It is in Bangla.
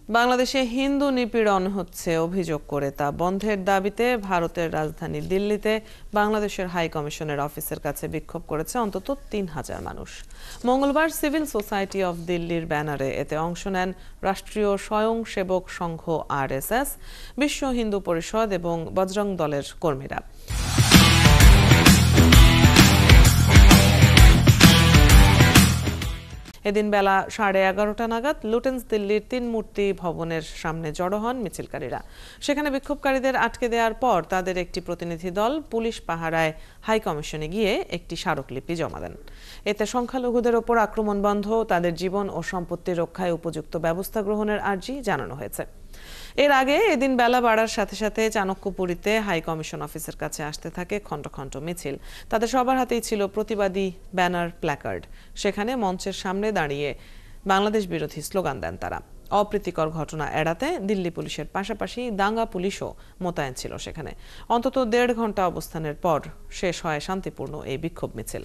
বাংলাদেশে হিন্দু নিপীড়ন হচ্ছে অভিযোগ করে তা বন্ধের দাবিতে ভারতের রাজধানী দিল্লিতে বাংলাদেশের হাই কমিশনের অফিসের কাছে বিক্ষোভ করেছে অন্তত ৩,০০০ মানুষ। মঙ্গলবার সিভিল সোসাইটি অফ দিল্লির ব্যানারে এতে অংশ নেন রাষ্ট্রীয় স্বয়ংসেবক সংঘ RSS, বিশ্ব হিন্দু পরিষদ এবং বজরং দলের কর্মীরা। এদিন বেলা 11:30 নাগাদ লুটেন্স দিল্লির ৩ মূর্তি ভবনের সামনে জড়ো হন মিছিলকারীরা। সেখানে বিক্ষোভকারীদের আটকে দেওয়ার পর তাদের একটি প্রতিনিধি দল পুলিশ পাহারায় হাই কমিশনে গিয়ে একটি স্মারকলিপি জমা দেন। এতে সংখ্যালঘুদের ওপর আক্রমণ বন্ধ, তাদের জীবন ও সম্পত্তি রক্ষায় উপযুক্ত ব্যবস্থা গ্রহণের আর্জি জানানো হয়েছে। এর আগে এদিন বেলা বাড়ার সাথে সাথে চাণক্যপুরীতে হাই কমিশন অফিসের কাছে আসতে থাকে খণ্ড খণ্ড মিছিল। তাদের সবার হাতেই ছিল প্রতিবাদী ব্যানার, প্ল্যাকার্ড। সেখানে মঞ্চের সামনে দাঁড়িয়ে বাংলাদেশ বিরোধী স্লোগান দেন তারা। অপ্রীতিকর ঘটনা এড়াতে দিল্লি পুলিশের পাশাপাশি দাঙ্গা পুলিশও মোতায়েন ছিল সেখানে। অন্তত ১.৫ ঘন্টা অবস্থানের পর শেষ হয় শান্তিপূর্ণ এই বিক্ষোভ মিছিল।